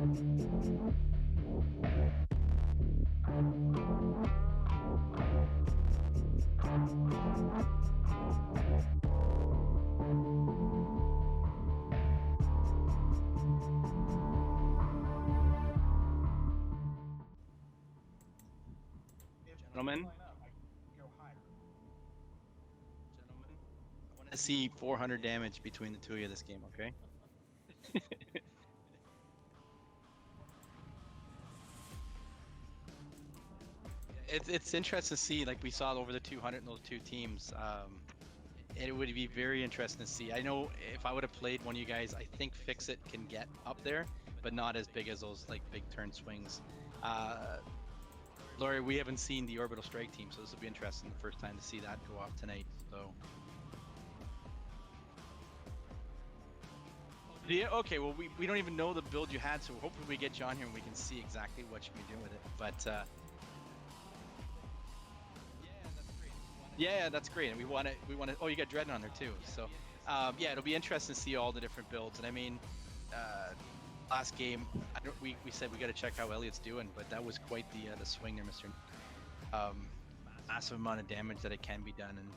Gentlemen, I want to see 400 damage between the two of you this game, okay? It's interesting to see, like we saw over the 200 in those two teams. It would be very interesting to see. I know if I would have played one of you guys, I think Fix It can get up there, but not as big as those like big turn swings. Laurie, we haven't seen the Orbital Strike team, so this will be interesting. The first time to see that go off tonight. So. Yeah, okay, well, we don't even know the build you had, so hopefully we get you on here and we can see exactly what you can be doing with it. But yeah, that's great. And we want to. Oh, you got Dread on there too. So yeah, it'll be interesting to see all the different builds. And I mean, last game, we said we got to check how Elliot's doing, but that was quite the swing there, Mister. Massive amount of damage that it can be done, and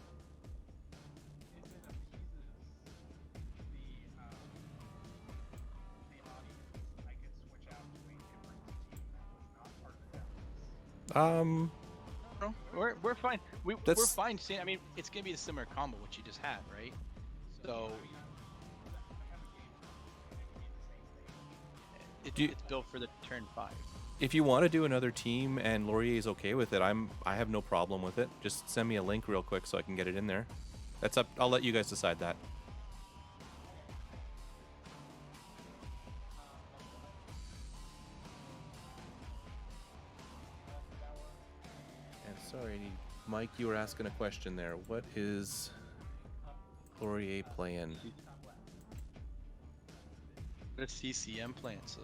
No, we're fine. We're That's- fine. See, I mean, it's gonna be a similar combo what you just had, right? So it's built for the turn 5. if you want to do another team and Laurier is okay with it, I have no problem with it. Just send me a link real quick so I can get it in there. That's up. I'll let you guys decide that. And sorry, Mike, you were asking a question there. What is Laurier playing? The CCM playing. So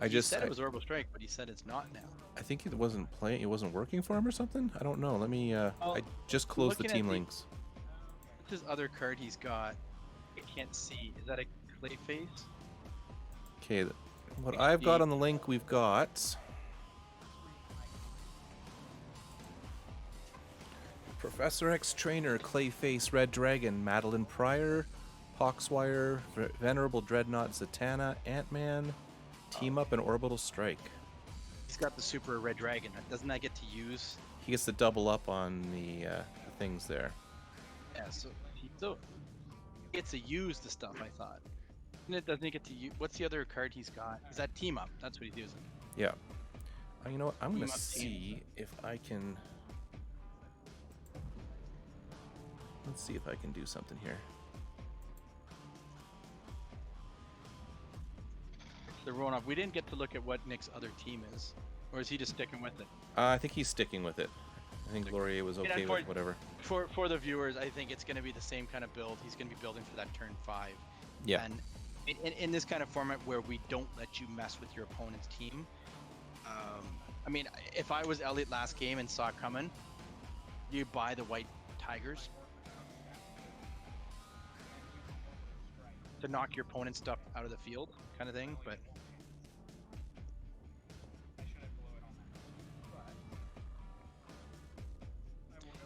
I he said it was Orbital Strike, but he said it's not now. I think it wasn't playing. It wasn't working for him or something. I don't know. Let me. I just closed the team links. What's his other card he's got? I can't see. Is that a clay face? Okay, what I've got on the link, we've got Professor X Trainer, Clayface, Red Dragon, Madeline Pryor, Poxwire, Venerable Dreadnought, Zatanna, Ant-Man, Team Up, and Orbital Strike. He's got the Super Red Dragon. Doesn't that get to use? He gets to double up on the things there. Yeah, so he gets to use the stuff, I thought. And it doesn't get to use. What's the other card he's got? He's got Team Up. That's what he's using. Yeah. You know what? I'm going to Team Up see if I can... Let's see if I can do something here. They're rolling off. We didn't get to look at what Nick's other team is. Or is he just sticking with it? I think he's sticking with it. I think Laurier was okay with whatever. For the viewers, I think it's going to be the same kind of build. He's going to be building for that turn 5. Yeah. And in this kind of format where we don't let you mess with your opponent's team, I mean, if I was Elliot last game and saw it coming, you buy the white tigers to knock your opponent's stuff out of the field, kind of thing. But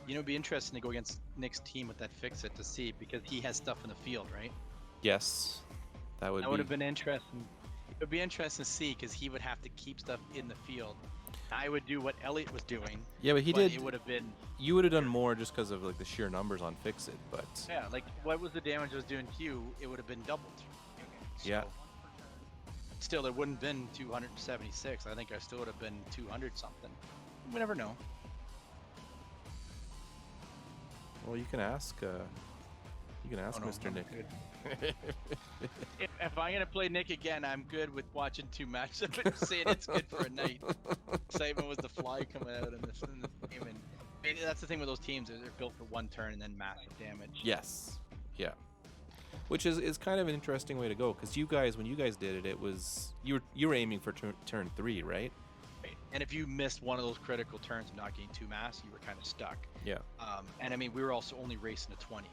you know, it'd be interesting to go against Nick's team with that Fix It to see, because he has stuff in the field, right? Yes, that would have been interesting. It would be interesting to see, because he would have to keep stuff in the field. I would do what Elliot was doing. Yeah, but he did. It would have been. You would have done more just because of like the sheer numbers on Fix It, but. Yeah, like what was the damage it was doing to you? It would have been doubled. So, yeah. Still, it wouldn't have been 276. I think I still would have been 200 something. We never know. Well, you can ask. Mr. Nick. if I'm gonna play Nick again, I'm good with watching 2 matches and saying it's good for a night. Excitement was the fly coming out in the game, and maybe that's the thing with those teams, is they're built for one turn and then massive damage. Yes. Yeah. Which is kind of an interesting way to go, because you guys, when you guys did it, it was you were aiming for turn 3, right? And if you missed one of those critical turns of not getting 2 mass, you were kind of stuck. Yeah. And I mean, we were also only racing to 20.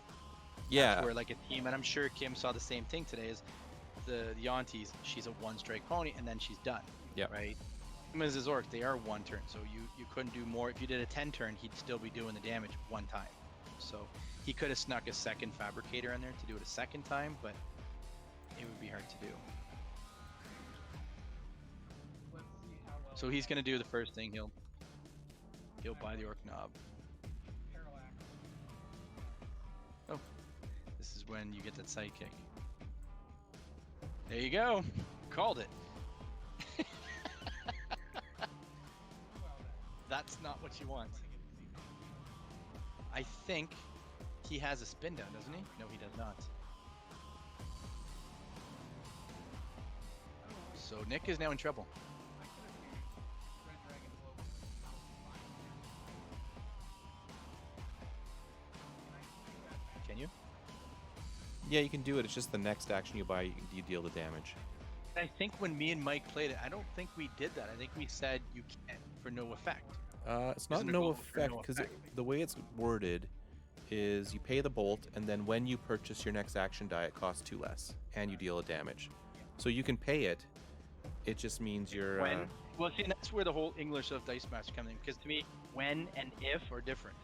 Yeah. That's where like a team, and I'm sure Kim saw the same thing today, is the aunties, she's a 1-strike pony, and then she's done. Yeah. Right. As his orc, they are 1 turn, so you couldn't do more. If you did a 10 turn, he'd still be doing the damage 1 time. So he could have snuck a second fabricator in there to do it a second time, but it would be hard to do. So he's gonna do the first thing. He'll buy the orc knob. Oh, this is when you get that sidekick. There you go. Called it. That's not what you want. I think he has a spin down, doesn't he? No, he does not. So Nick is now in trouble. Can you? Yeah, you can do it. It's just the next action you buy, you deal the damage. I think when me and Mike played it, I don't think we did that. I think we said you can't for no effect. It's not Isn't it no gold for effect, no because effect? the way it's worded is you pay the bolt, and then when you purchase your next action die, it costs 2 less, and you deal a damage. So you can pay it. It just means you're. When? Well, see, that's where the whole English of Dice Master comes in. Because to me, when and if are different.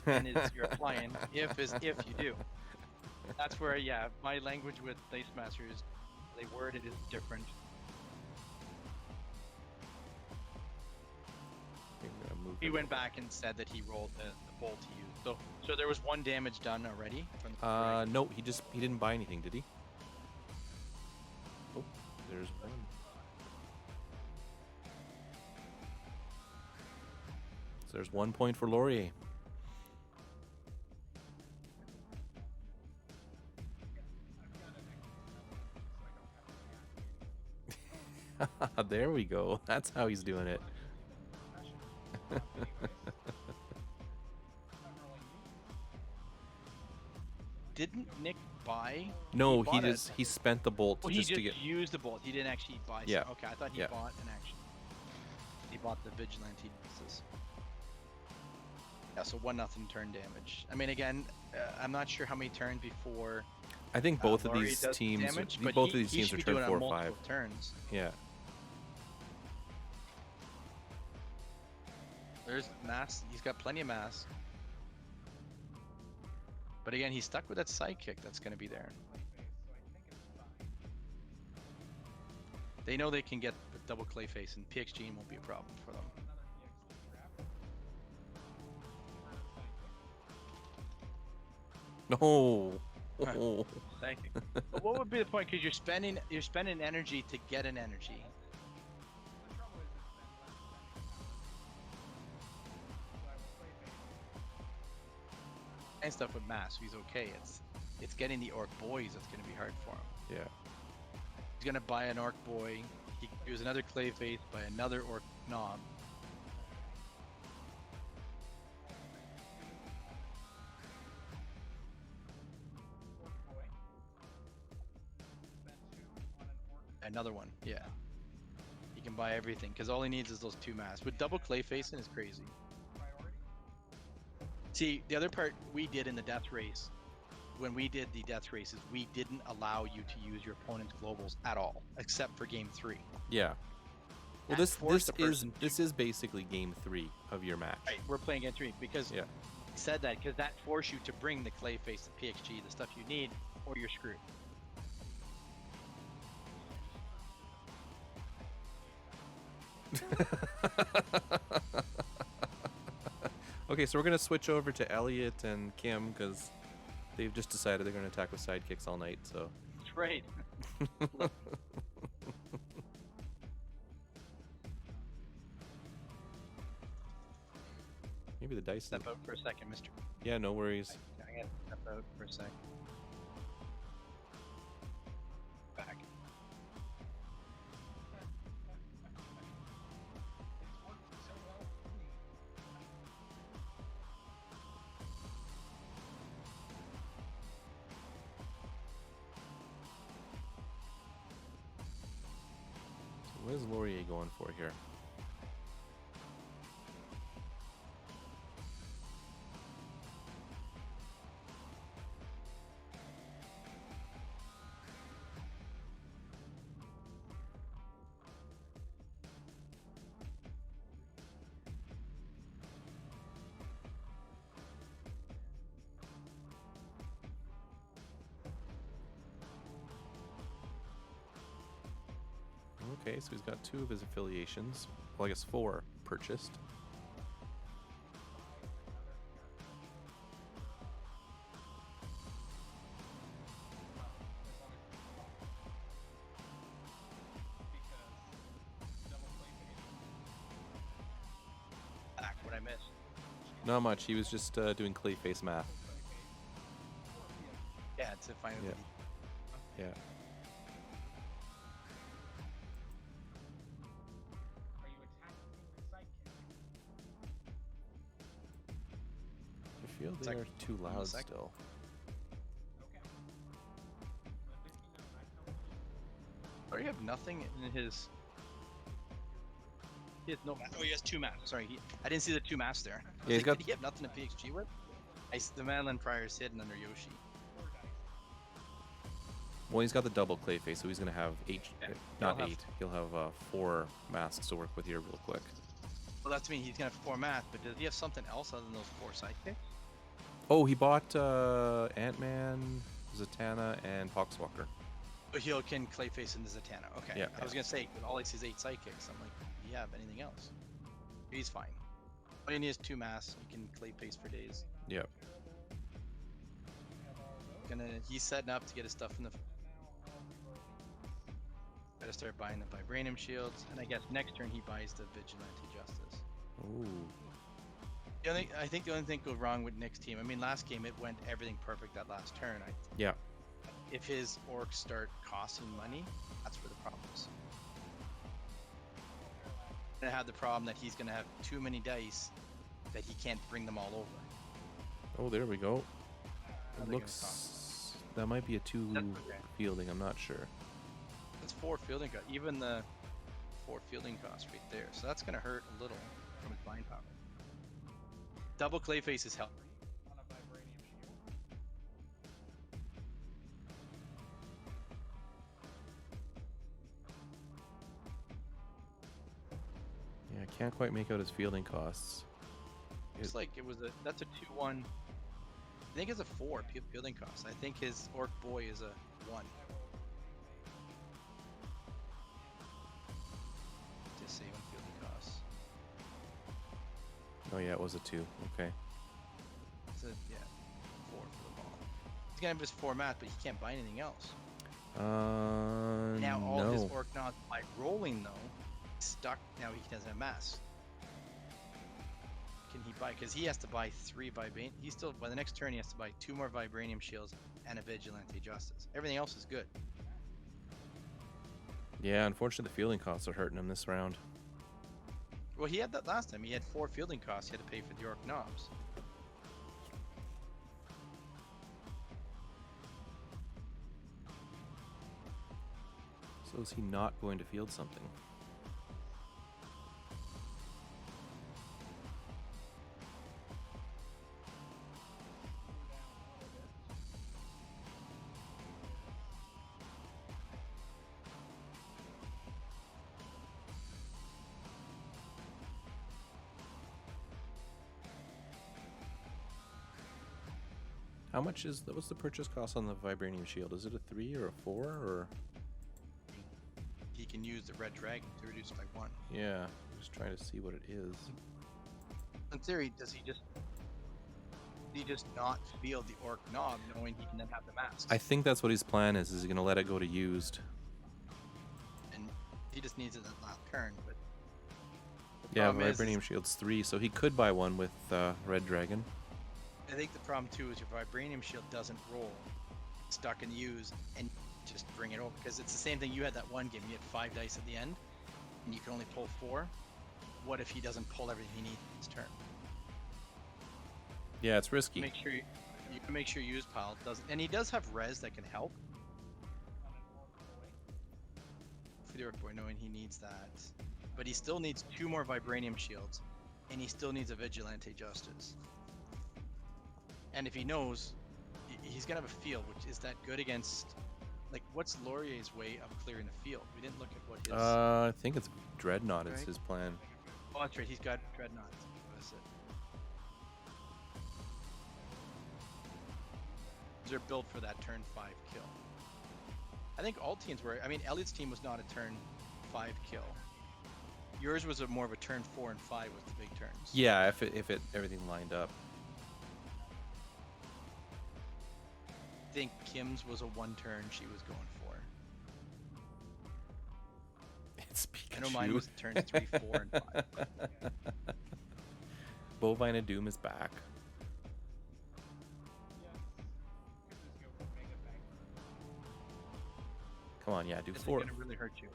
When is you're applying. If is if you do. That's where, yeah, my language with Dice Master is they word it is different. He went back and said that he rolled the bolt he used. So there was 1 damage done already from the No, he didn't buy anything, did he? Oh, there's 1. So there's 1 point for Laurier. There we go. That's how he's doing it. Didn't Nick buy? No, bought he spent the bolt Well, just he to just get. used the bolt. He didn't actually buy. Yeah. Okay, I thought he Yeah. bought an action. He bought the vigilante pieces. Yeah, so 1-0 turn damage. I mean, again, I'm not sure how many turns before. I think both of Laurie these does teams, damage, but both of he these teams should are be turn doing it 4 on or 5. multiple turns. Yeah. There's mass. He's got plenty of mass. But again, he's stuck with that sidekick that's going to be there. They know they can get the double Clayface, and PXG won't be a problem for them. No. Oh. Thank you. But what would be the point? Because you're spending energy to get an energy. And stuff with mass, he's okay. It's getting the orc boys that's going to be hard for him. Yeah. He's going to buy an orc boy. He can use another Clayface, buy another orc knob. Another one, yeah. He can buy everything because all he needs is those 2 mass. With double Clayfacing is crazy. See, the other part we did in the death race, when we did the death races, we didn't allow you to use your opponent's globals at all, except for game 3. Yeah. Well, That forced the person this is basically game 3 of your match. Right, we're playing game 3 because Yeah. he said that because that forced you to bring the Clayface, the PXG, the stuff you need, or you're screwed. Okay, so we're gonna switch over to Elliot and Kim because they've just decided they're gonna attack with sidekicks all night. So. That's right. Maybe the dice. Step out for a second, Mr. Yeah, no worries. I gotta step out for a sec. Back. So what is Laurier going for here? Okay, so he's got 2 of his affiliations. Well, I guess 4 purchased. Back what I missed. Not much. He was just doing Clayface math. Yeah, to find out. Yeah. I feel they are too loud still. Or you have nothing in his. He has no. Oh, he has 2 maps. Sorry, I didn't see the 2 maps there. Yeah, he's got. Did he have nothing to PXG with? The Madeline Pryor is hidden under Yoshi. Well, he's got the double Clayface, so he's gonna have 8. Yeah, Not 8. He'll have 4 masks to work with here real quick. Well, that's mean he's gonna have 4 maps, but does he have something else other than those 4 sidekicks? Oh, he bought Ant-Man, Zatanna, and Poxwalker. But he can Clayface into Zatanna. Okay. Yeah. I was gonna say, with all I see is 8 sidekicks. I'm like, do you have anything else? He's fine. All you need is 2 masks. You can Clayface for days. Yep. He's setting up to get his stuff in the. Gotta start buying the Vibranium shields, and I guess next turn he buys the Vigilante Justice. Ooh. I think the only thing go wrong with Nick's team. I mean, last game it went everything perfect that last turn. Yeah. If his orcs start costing money, that's where the problem is. And I have the problem that he's gonna have too many dice that he can't bring them all over. Oh, there we go. How It they looks. That might be a 2 okay. fielding. I'm not sure. That's 4 fielding cost. Even the 4 fielding costs right there. So that's gonna hurt a little from his buying power. Double Clayface is help. Yeah, I can't quite make out his fielding costs. Looks like it was that's a 2-1. I think it's a 4 fielding cost. I think his Orc Boy is a 1. Just save on fielding costs. Oh yeah, it was a 2. Okay. It's a, yeah, 4 for the ball. He's gonna have his 4 math, but he can't buy anything else. Now all his Orc Knobs, by rolling though, stuck. Now he doesn't have mass. Can he buy? Because he has to buy 3 Vibranium. He still, by the next turn, he has to buy 2 more Vibranium shields and a Vigilante Justice. Everything else is good. Yeah, unfortunately the fielding costs are hurting him this round. Well, he had that last time. He had 4 fielding costs. He had to pay for the Orc Knobs. So is he not going to field something? How much is what's the purchase cost on the Vibranium shield? Is it a 3 or a 4 or? He can use the Red Dragon to reduce by 1. Yeah, I'm just trying to see what it is. In theory, does he just not field the Orc Knob, knowing he can then have the mask? I think that's what his plan is. Is he gonna let it go to used? And he just needs it that last turn. But yeah, Vibranium shield's 3, so he could buy one with Red Dragon. I think the problem too is your Vibranium shield doesn't roll, stuck and use, and just bring it over, because it's the same thing. You had that one game, you had 5 dice at the end, and you can only pull 4. What if he doesn't pull everything he needs this turn? Yeah, it's risky. Make sure you can make sure your use pile doesn't, and he does have res that can help. For the Orc Boy, knowing he needs that, but he still needs 2 more Vibranium shields, and he still needs a Vigilante Justice. And if he knows, he's gonna have a field, which is that good against, like, what's Laurier's way of clearing the field? We didn't look at what his. I think it's Dreadnought. Right? Is his plan. Oh, that's right. He's got Dreadnought. What is it? They're built for that turn 5 kill. I think all teams were. I mean, Elliot's team was not a turn 5 kill. Yours was more of a turn 4 and 5 with the big turns. Yeah, if it everything lined up. I think Kim's was a 1 turn she was going for. It's Pikachu. I know mine was turns 3, 4, and 5. Bovine of Doom is back. Come on, yeah, do This is 4. gonna really hurt you.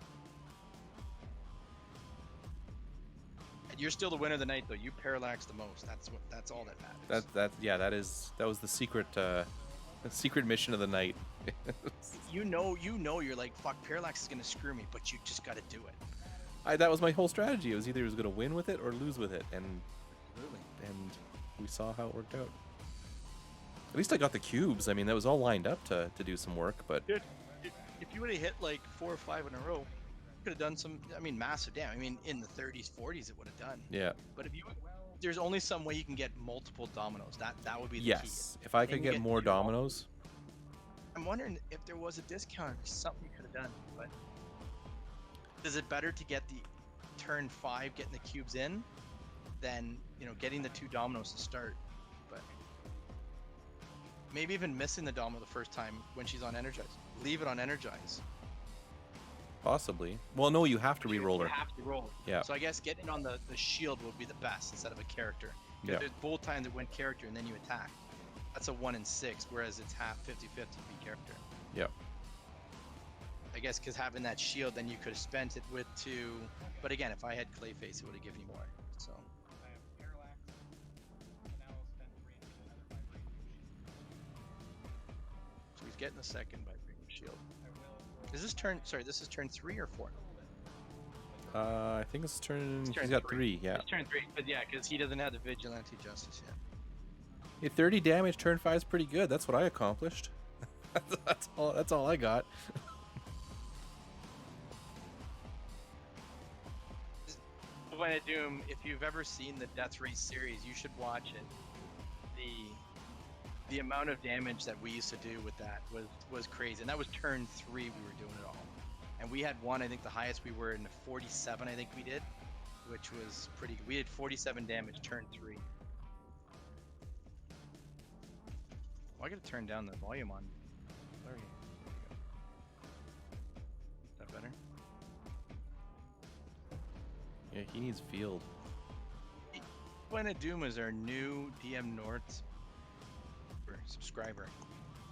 And you're still the winner of the night, though. You parallax the most. That's all that matters. That was the secret mission of the night. you know, you're like, fuck, parallax is gonna screw me, but you just gotta do it. That was my whole strategy. It was either gonna win with it or lose with it, and we saw how it worked out. At least I got the cubes. I mean, that was all lined up to do some work, but Dude, if you would have hit like 4 or 5 in a row, you could have done some, massive damage. I mean, in the 30s, 40s, it would have done. yeah. But there's only some way you can get multiple dominoes. That would be the key. Yes, if I could get more dominoes. I'm wondering if there was a discount or something you could have done. But is it better to get the turn 5, getting the cubes in, than getting the 2 dominoes to start? But maybe even missing the domino the first time when she's on energize. Leave it on energize. Possibly. Well, no, you have to re-roll her. You have to roll. Yeah. So I guess getting on the shield would be the best instead of a character. Yeah. There's both times it went character and then you attack. That's a 1 in 6, whereas it's half 50-50 be character. Yeah. I guess because having that shield, then you could have spent it with 2. But again, if I had Clayface, it would have given you more. So. So he's getting the second by bringing shield. Is this turn? Sorry, this is turn 3 or 4? I think it's turn. It's turn He's got 3. Yeah. It's turn 3, but yeah, because he doesn't have the vigilante justice yet. Hey, 30 damage turn 5 is pretty good. That's what I accomplished. That's all I got. When I Doom, if you've ever seen the Death Race series, you should watch it. The amount of damage that we used to do with that was crazy, and that was turn 3 we were doing it all. And we had one, I think the highest we were in 47, I think we did, which was pretty good. We had 47 damage turn 3. Well, I gotta turn down the volume on. There we go. Is that better? Yeah, he needs field. When Doom is our new DM North subscriber.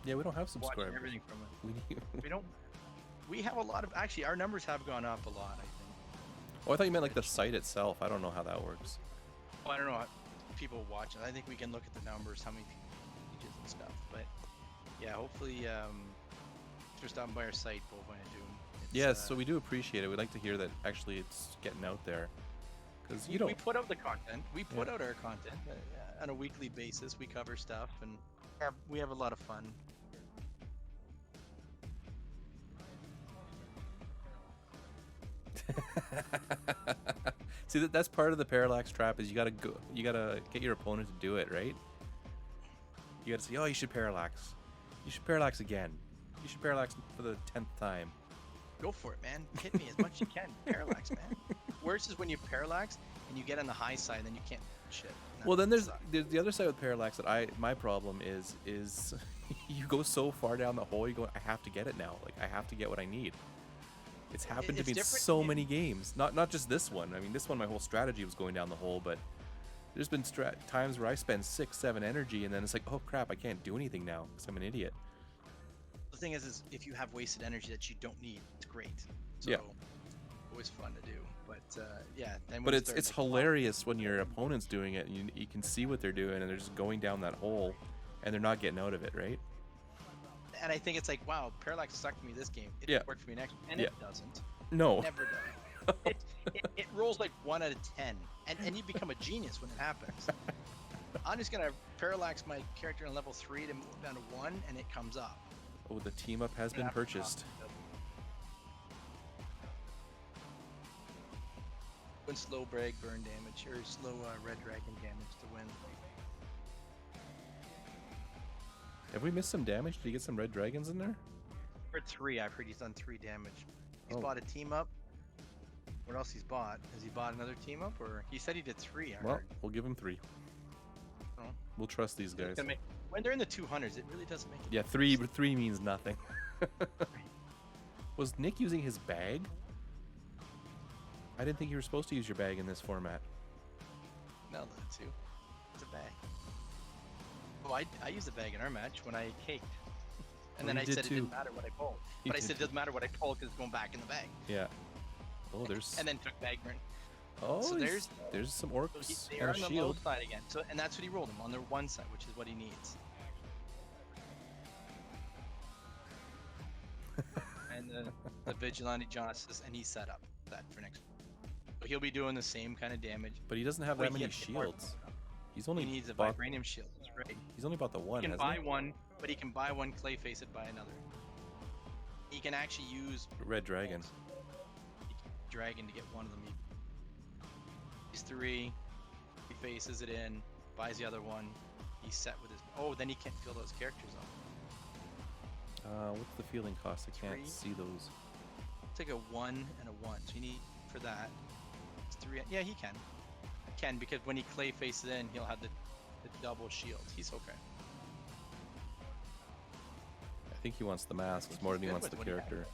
Yeah, we don't have Watching subscribers. everything from it. We need... We don't. We have a lot of. Actually, our numbers have gone up a lot, I think. Oh, I thought you meant like the site itself. I don't know how that works. Well, I don't know how people watching. I think we can look at the numbers, how many pages and stuff. But yeah, hopefully, if you're stopping by our site, Bovine and Doom. Yes, so we do appreciate it. We'd like to hear that actually it's getting out there. Because you don't. We put out the content. We put out our content on a weekly basis. We cover stuff, and we have a lot of fun. See, that's part of the parallax trap. Is you gotta get your opponent to do it, right? You gotta say, oh, you should parallax. You should parallax again. You should parallax for the 10th time. Go for it, man. Hit me as much as you can. Parallax, man. Worse is when you parallax and you get on the high side, and then you can't shit. Well, then there's the other side with parallax that my problem is you go so far down the hole, you go, I have to get it now. Like, I have to get what I need. It's happened to me in so many games. Not just this one. I mean, this one, my whole strategy was going down the hole, but there's been times where I spend 6-7 energy, and then it's like, oh crap, I can't do anything now because I'm an idiot. The thing is if you have wasted energy that you don't need, it's great. So, yeah. Always fun to do. But yeah. Then But it's hilarious when your opponent's doing it, and you can see what they're doing, and they're just going down that hole, and they're not getting out of it, right? And I think it's like, wow, parallax sucked me this game. It worked for me next, and it doesn't. No. It never does. it rolls like 1 out of 10, and you become a genius when it happens. I'm just gonna parallax my character on level 3 to move down to 1, and it comes up. Oh, the team up has been purchased. When slow brag burn damage, or slow red dragon damage to win. Have we missed some damage? Did you get some red dragons in there? For 3, I've heard he's done 3 damage. He's Oh. bought a team up. what else he's bought. Has he bought another team up, or he said he did 3? I Well, heard. we'll give him 3. Oh. We'll trust these guys. When they're in the 200s, it really doesn't make it. Yeah, 3 means nothing. Was Nick using his bag? I didn't think you were supposed to use your bag in this format. No, that's 2. It's a bag. Oh, I used a bag in our match when I caked. And then I said it didn't matter what I pulled. But I said it doesn't matter what I pulled because it's going back in the bag. Yeah. Oh, there's... And then took bag burn. Oh, so there's some orcs so and they're a on the low shield. side again. So, and that's what he rolled him on their one side, which is what he needs. And the Vigilante Justice, and he's set up that for next. So he'll be doing the same kind of damage. But he doesn't have that many shields. He needs a vibranium shield. That's right. He's only bought the one. He can buy one, but he can buy one, clay face it, buy another. He can actually use Red Dragon. Dragon to get one of them. He's 3. He faces it in, buys the other one. He's set with his. Oh, then he can't fill those characters up. What's the fielding cost? I can't 3. see those. Take a 1 and a 1. So you need for that. It's 3. Yeah, he can. Can because when he clay faces in, he'll have the double shield. He's okay. I think he wants the masks more than he wants the character.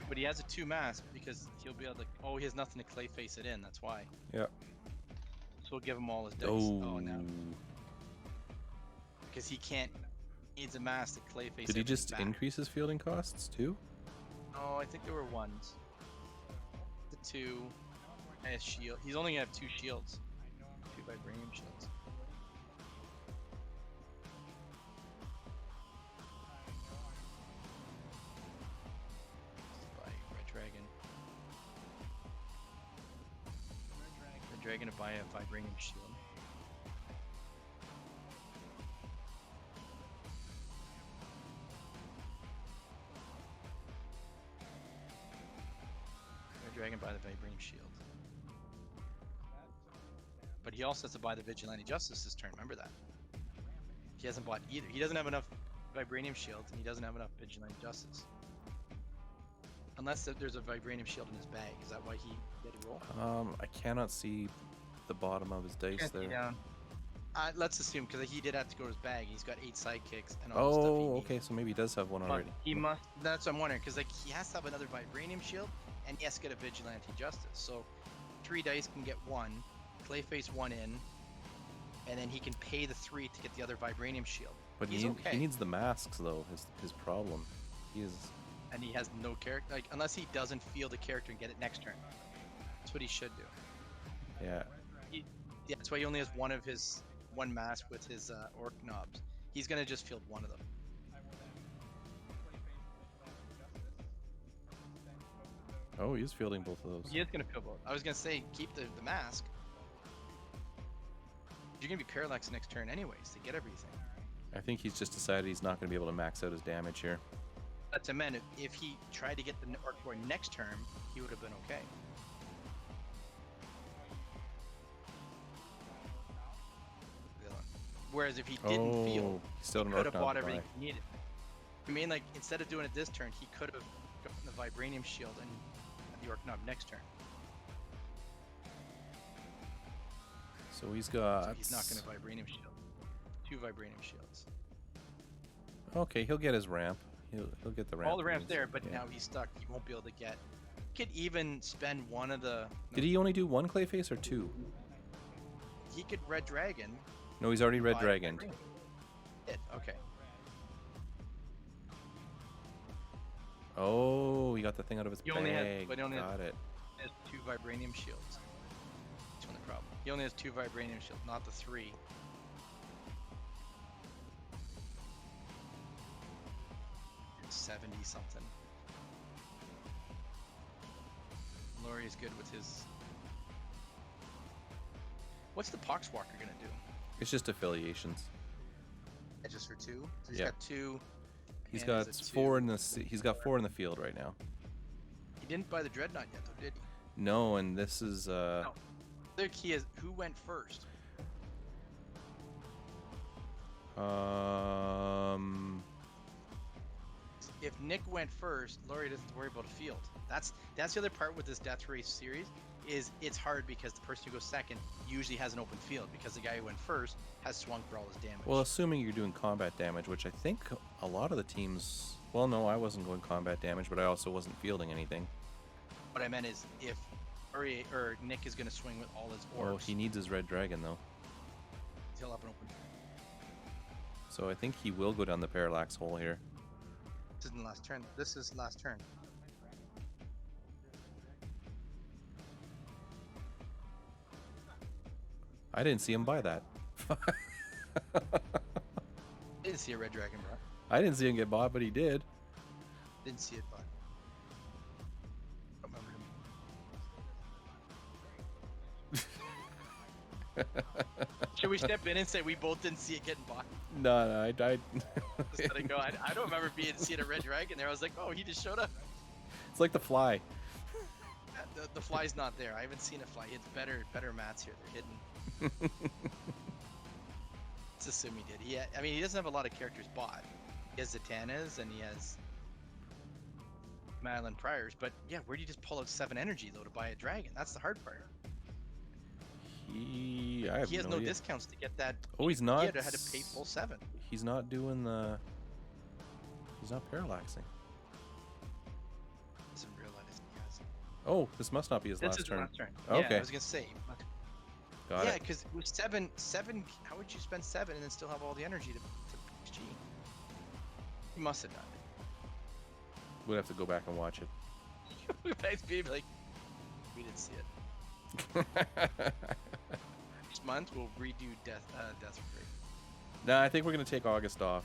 But he has a 2 mask because he'll be able to. Oh, he has nothing to clay face it in. That's why. Yeah. So we'll give him all his dice. Oh no. Because he can't. He needs a mask to clay face. Did he just increase his fielding costs too? Oh, I think there were 1s. The 2. And his shield. He's only gonna have 2 shields. 2 vibranium shields. Dragon to buy a vibranium shield. Red Dragon buy the vibranium shield. But he also has to buy the Vigilante Justice this turn, remember that. He hasn't bought either. He doesn't have enough vibranium shields and he doesn't have enough Vigilante Justice. Unless there's a vibranium shield in his bag. Is that why he did a roll? I cannot see the bottom of his dice there. Yeah. Let's assume because he did have to go to his bag. He's got 8 sidekicks and all the stuff he needs. Okay, so maybe he does have one already. He must. That's what I'm wondering because like he has to have another vibranium shield and he has to get a Vigilante Justice. So 3 dice can get 1, Clayface 1 in, and then he can pay the 3 to get the other vibranium shield. But he needs the masks though. His problem. He is. And he has no character, like unless he doesn't feel the character and get it next turn. That's what he should do. Yeah. Yeah, that's why he only has one mask with his orc knobs. He's gonna just field one of them. Oh, he is fielding both of those. He is gonna field both. I was gonna say keep the mask. You're gonna be parallaxed next turn anyways to get everything. I think he's just decided he's not gonna be able to max out his damage here. That's a man. If he tried to get the orc boy next turn, he would have been okay. Whereas if he didn't feel, he could have bought everything he needed. I mean, like instead of doing it this turn, he could have gotten the vibranium shield and the orc knob next turn. So he's got. So he's not going to vibranium shield. 2 vibranium shields. Okay, he'll get his ramp. He'll get the ramp. All the ramps there, but now he's stuck. He won't be able to get. He could even spend one of the. Did he only do 1 Clayface or 2? He could Red Dragon. No, he's already Red Dragoned. Okay. Oh, he got the thing out of his bag. Only has, but he only got it. Has 2 vibranium shields. That's one of the problem. He only has 2 vibranium shields, not the 3. It's 70 something. Laurie is good with his. What's the Poxwalker gonna do? It's just affiliations. Yeah, just for 2. So he's got 2. He's got 4 in the. He's got 4 in the field right now. He didn't buy the Dreadnought yet, though, did he? No, and this is. No. The key is who went first. if Nick went first, Laurie doesn't have to worry about a field. That's the other part with this Death Race series, is it's hard because the person who goes second usually has an open field because the guy who went first has swung for all his damage. Well, assuming you're doing combat damage, which I think a lot of the teams... Well, no, I wasn't going combat damage, but I also wasn't fielding anything. What I meant is if Nick is going to swing with all his Orks... Oh, he needs his red dragon, though. He'll have an open field. So I think he will go down the parallax hole here. This isn't the last turn. This is last turn. I didn't see him buy that. I didn't see a red dragon, bro. I didn't see him get bought, but he did. Didn't see it, but don't remember him. Should we step in and say we both didn't see it getting bought? No, I Just let it go. I don't remember seeing a red dragon there. I was like, oh, he just showed up. It's like the fly. The fly's not there. I haven't seen a fly. It's better mats here. They're hidden. Let's assume he did. I mean, he doesn't have a lot of characters bought. He has Zatannas and he has Madeline Priors, but yeah, where do you just pull out 7 energy though to buy a dragon? That's the hard part. He has no discounts to get that. Oh, he's not. He had to pay full 7. He's not doing the. He's not parallaxing. Doesn't realize he has. Oh, this must not be his last turn. Last turn. Okay. Yeah, I was gonna say. Got yeah, it. because with 7, how would you spend 7 and then still have all the energy to XG? He must have done it. We'd have to go back and watch it. We'd be like, we didn't see it. Next month we'll redo Death Race. No, I think we're gonna take August off.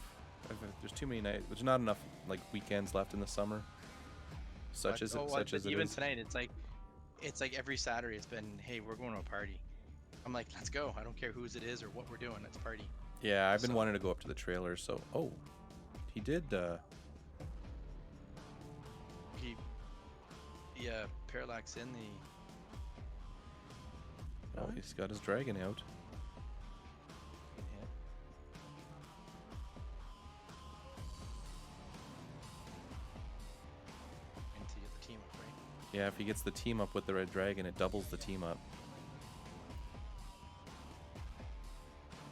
There's too many nights. There's not enough like weekends left in the summer. Such as it even is. Tonight, it's like every Saturday. It's been, hey, we're going to a party. I'm like, let's go. I don't care whose it is or what we're doing. Let's party. Yeah, I've been wanting to go up to the trailer. So, oh, he did. He parallax in the. Oh, he's got his dragon out. Into the team up, right? Yeah, if he gets the team up with the red dragon, it doubles the team up.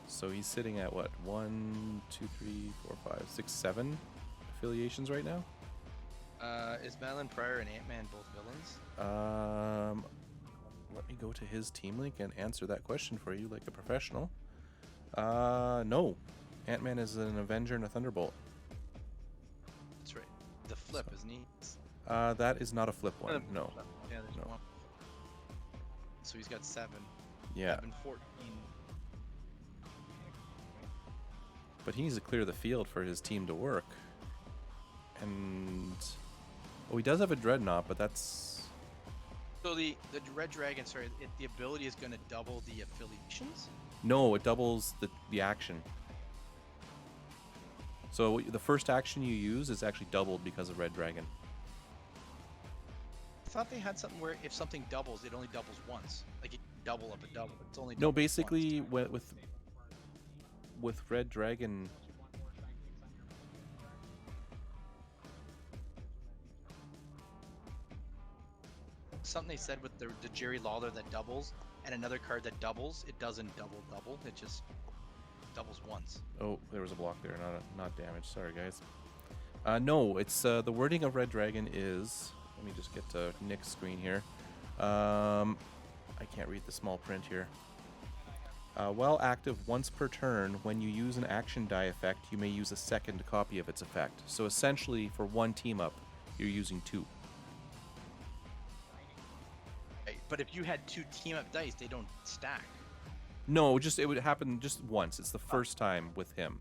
So he's sitting at what? 1, 2, 3, 4, 5, 6, 7 affiliations right now. Is Madeline Prior and Ant-Man both villains? Let me go to his team link and answer that question for you like a professional. No. Ant-Man is an Avenger and a Thunderbolt. That's right. The flip, isn't he? That is not a flip one. No. Yeah, there's No. one. So he's got 7. Yeah. 7, 14. But he needs to clear the field for his team to work. And... Oh, he does have a Dreadnought, but that's... So the Red Dragon, sorry, the ability is going to double the affiliations? No, it doubles the action. So the first action you use is actually doubled because of Red Dragon. I thought they had something where if something doubles, it only doubles once. Like it double up a double. It's only No, doubles basically once. with Red Dragon... Something they said with the Jerry Lawler that doubles, and another card that doubles, it doesn't double. It just doubles once. Oh, there was a block there, not damage. Sorry, guys. No, it's the wording of Red Dragon is... Let me just get to Nick's screen here. I can't read the small print here. While active once per turn, when you use an action die effect, you may use a second copy of its effect. So essentially, for one team up, you're using 2. But if you had 2 team up dice, they don't stack. No, it would happen just once. It's the first time with him.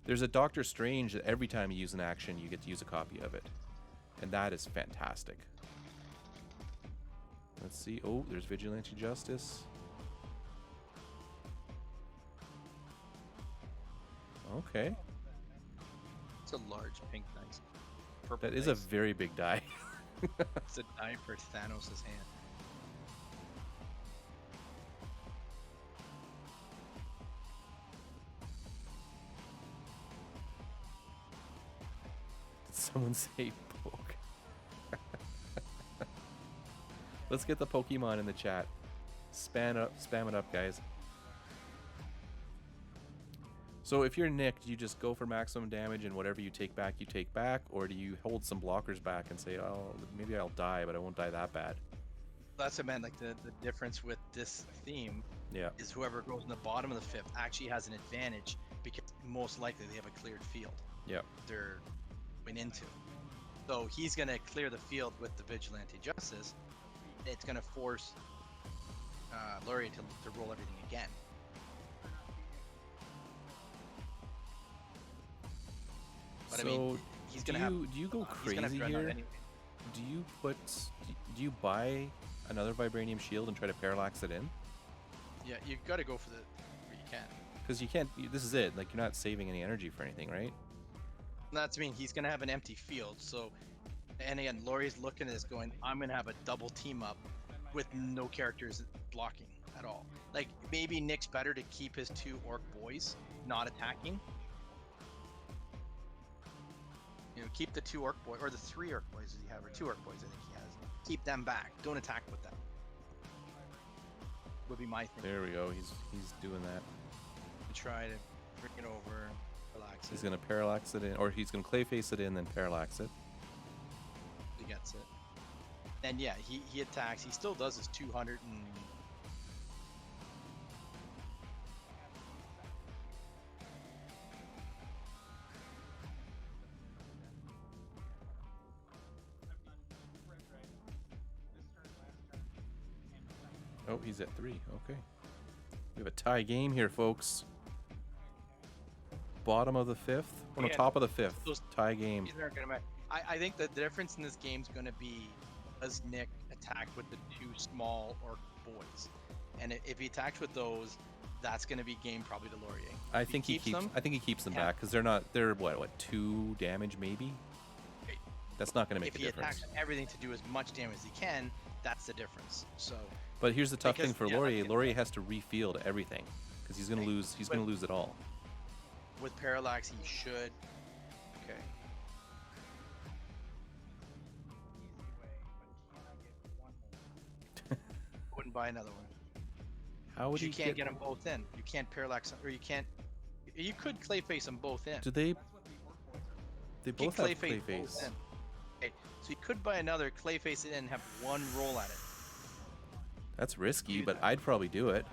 There's a Doctor Strange that every time you use an action, you get to use a copy of it. And that is fantastic. Let's see. Oh, there's Vigilante Justice. Okay. It's a large pink dice. Purple That is a dice. very big die. It's a die for Thanos' hand. Someone say poke. Let's get the Pokemon in the chat. Spam it up, guys. So if you're Nick, do you just go for maximum damage and whatever you take back, or do you hold some blockers back and say, oh, maybe I'll die, but I won't die that bad? That's what I meant. Like the difference with this theme is whoever goes in the bottom of the fifth actually has an advantage because most likely they have a cleared field. Yeah. They're going into. So he's going to clear the field with the Vigilante Justice. It's going to force Laurier to roll everything again. But so I mean, he's going to have. Do you go crazy here? Anyway. Do you buy another Vibranium Shield and try to parallax it in? Yeah, you've got to go for where you can. Because you can't. This is it. Like, you're not saving any energy for anything, right? That's mean he's going to have an empty field. So, and again, Laurier's looking at this, going, "I'm going to have a double team up with no characters blocking at all." Like, maybe Nick's better to keep his 2 Orc boys not attacking. You know, keep the 2 Orc boys, or the 3 Orc boys that he have, or 2 Orc boys I think he has. Keep them back. Don't attack with them. Would be my thing. There we go. He's doing that. Try to bring it over, relax it. He's gonna parallax it in, or he's gonna Clayface it in, then parallax it. He gets it. And yeah, he attacks. He still does his 200 and. Oh, he's at 3. Okay. We have a tie game here, folks. Bottom of the 5th? Or no, top of the 5th. Tie game. I think the difference in this game is going to be does Nick attack with the 2 small Orc boys? And if he attacks with those, that's going to be game probably to Laurier. I think he keeps them back because they're what 2 damage maybe. That's not going to make a difference. If he attacks everything to do as much damage as he can, that's the difference. So. But here's the tough thing for Laurier. Laurier has to refield everything because he's going to lose. He's going to lose it all. With Parallax, he should. Okay. Wouldn't buy another one. How would you can't get them both in? You can't Parallax, or you can't. You could Clayface them both in. Do they? They both have Clayface. Okay, so you could buy another, Clayface it in, and have one roll at it. That's risky, but I'd probably do it.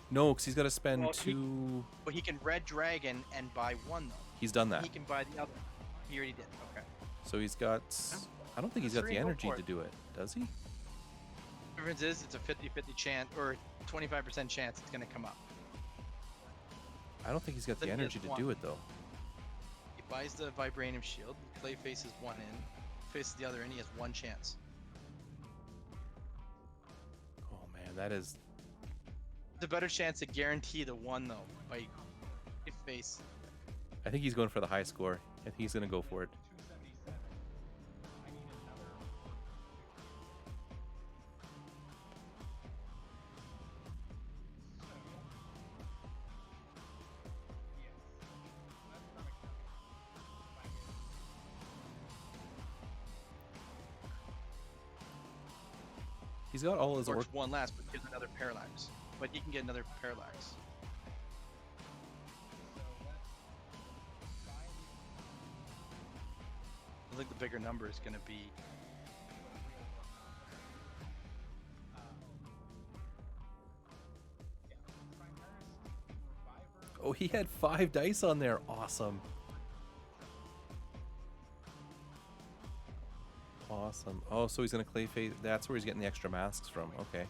No, because he's got to spend 2... But he can Red Dragon and buy one, though. He's done that. He can buy the other. He already did. Okay. So he's got... I don't think he's got the energy to do it. Does he? The difference is it's a 50-50 chance, or 25% chance it's going to come up. I don't think he's got the energy to do it, though. He buys the Vibranium Shield. Clay faces one in. Faces the other in. He has 1 chance. That is... There's a better chance to guarantee the 1, though, by face. I think he's going for the high score. I think he's going to go for it. He's got all his Orcs 1 last, but gives another Parallax. But he can get another Parallax. I think the bigger number is going to be... Oh, he had 5 dice on there. Awesome. Awesome. Oh, so he's going to Clayface. That's where he's getting the extra masks from. Okay.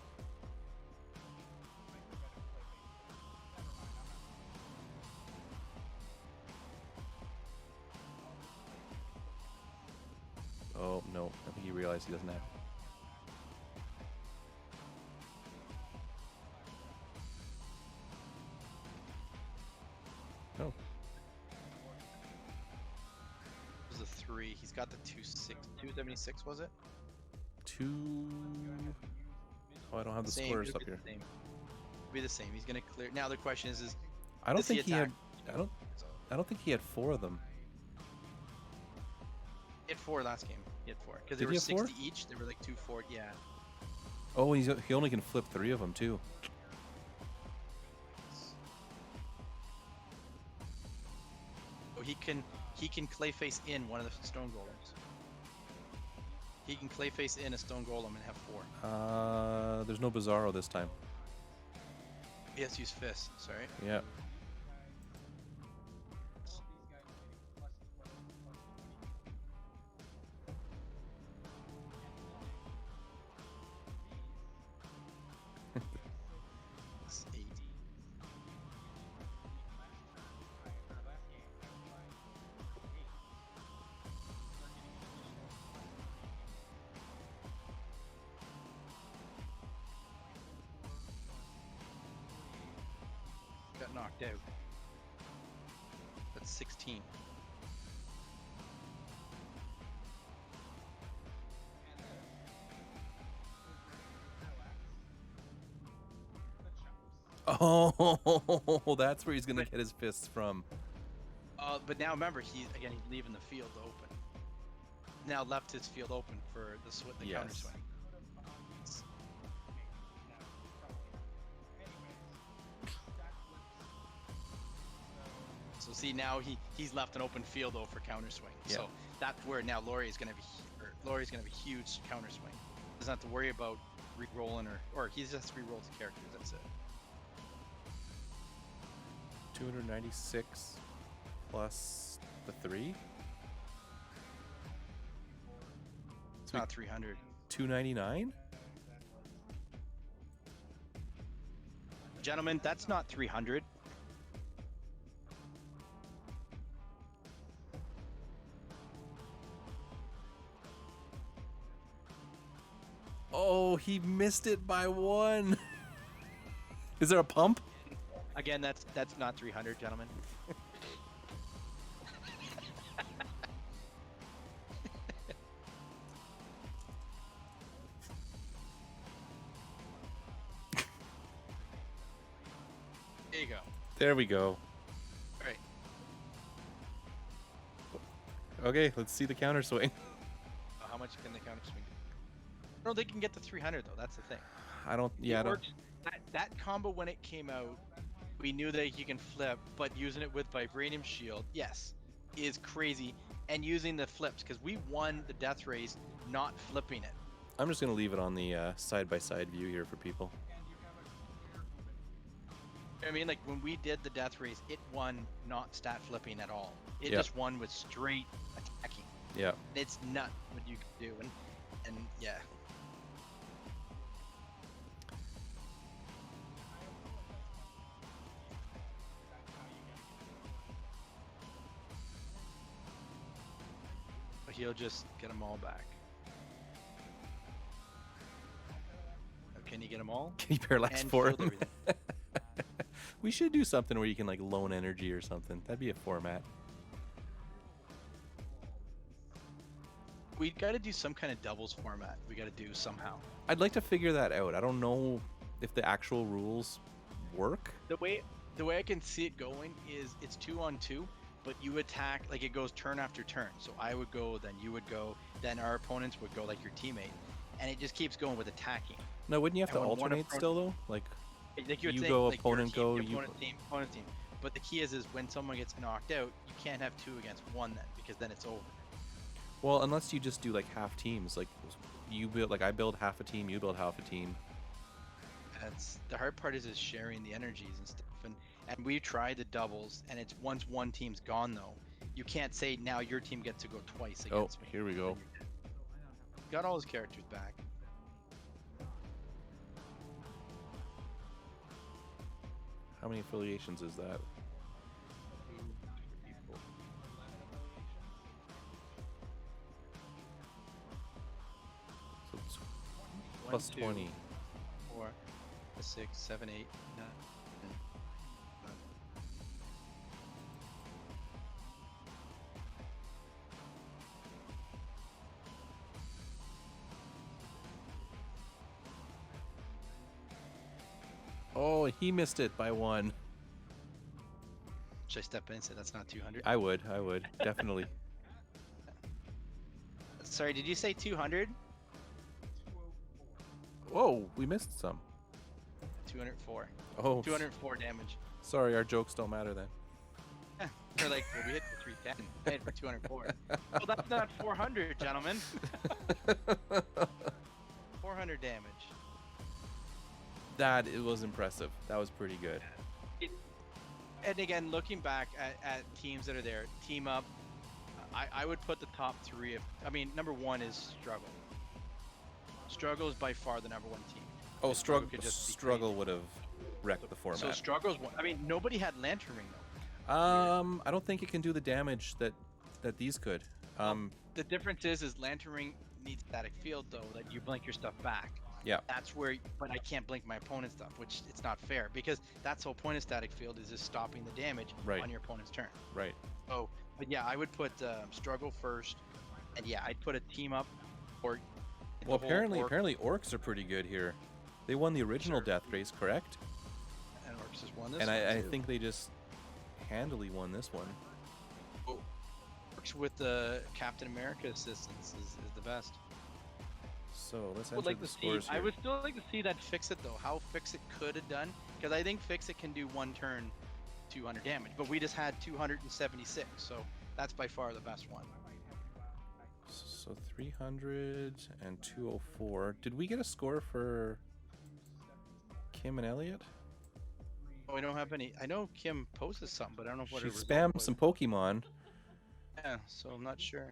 Oh, no. I think he realized he doesn't have. No. It was a 3. He's got the 276, was it? 2... Oh, I don't have the scores up here. It'll be the same. He's going to clear. Now the question is I don't think he had... I don't think he had 4 of them. He had 4 last game. He had 4 because they Did were he have 4? 60 each. They were like 240. Yeah. Oh, he only can flip 3 of them too. Oh, he can clayface in one of the stone golems. He can clayface in a stone golem and have 4. There's no Bizarro this time. He has to use fists. Sorry. Yeah. It's 8. Got knocked out. That's 16. Oh, that's where he's gonna get his fists from. But now remember, he's leaving the field open. Now left his field open for the Yes. counter swing. So see, now he's left an open field though for counter swing. Yeah. So that's where now Laurie's gonna have a huge counter swing. Doesn't have to worry about re-rolling or he just has to re-roll the characters. That's it. 296 plus the 3. It's not 300. 299. Gentlemen, that's not 300. Oh, he missed it by 1. Is there a pump? Again, that's not 300, gentlemen. There you go. There we go. All right. Okay, let's see the counter swing. How much can the counter swing do? No, they can get to 300 though. That's the thing. I don't. Yeah, I don't. Orks, that combo when it came out, we knew that you can flip, but using it with Vibranium Shield, yes, is crazy. And using the flips, because we won the death race not flipping it. I'm just gonna leave it on the side-by-side view here for people. I mean, like when we did the death race, it won not stat flipping at all. It Yep. just won with straight attacking. Yeah. It's nuts what you can do, and yeah. But he'll just get them all back. Can you get them all? Can you parallax And for shield him? everything. We should do something where you can like loan energy or something. That'd be a format. We got to do some kind of doubles format. We got to do somehow. I'd like to figure that out. I don't know if the actual rules work. The way I can see it going is it's 2-on-2, but you attack like it goes turn after turn. So I would go, then you would go, then our opponents would go like your teammate, and it just keeps going with attacking. No, wouldn't you have to And when one alternate still though? Like you're you saying, go, like, your opponent team, go, your you. opponent team. But the key is when someone gets knocked out, you can't have 2 against 1 then, because then it's over. Well, unless you just do like half teams. Like you build, like I build half a team, you build half a team. That's the hard part is sharing the energies and stuff. And we tried the doubles, and it's once one team's gone though, you can't say now your team gets to go twice Oh, against me. here we go. Got all his characters back. How many affiliations is that? So it's plus 1, 2, 20. 4, 6, 7, 8, 9. Oh, he missed it by 1. Should I step in and say that's not 200? I would, definitely. Sorry, did you say 200? Whoa, we missed some. 204. Oh, 204 damage. sorry, our jokes don't matter then. They're like, well, we hit for 310. We hit for 204. Well, that's not 400, gentlemen. 400 damage. That it was impressive. That was pretty good. And again, looking back at teams that are there, team up. I would put the top three. Number one is Struggle. Struggle is by far the number one team. Oh, Struggle would have wrecked the format. So Struggle's one. Nobody had Lantern Ring though. I don't think it can do the damage that these could. The difference is Lantern Ring needs static field though, that you blink your stuff back. Yeah. That's where, but I can't blink my opponent's stuff, which it's not fair because that's the whole point of static field is just stopping the damage on your opponent's turn. Right. So, but yeah, I would put Struggle first, and yeah, I'd put a team up. Or well, apparently Orks are pretty good here. They won the original Death Race, correct? And Orks has won this. And I think they just handily won this one. Oh. Orks with the Captain America assistance is the best. So let's enter the scores here. I would still like to see that Fix-It though. How Fix-It could have done, because I think Fix-It can do one turn, 200 damage, but we just had 276, so that's by far the best one. So 300 and 204. Did we get a score for Kim and Elliot? Oh, we don't have any. I know Kim posted something, but I don't know what she it was. She spammed some Pokemon. Yeah, so I'm not sure.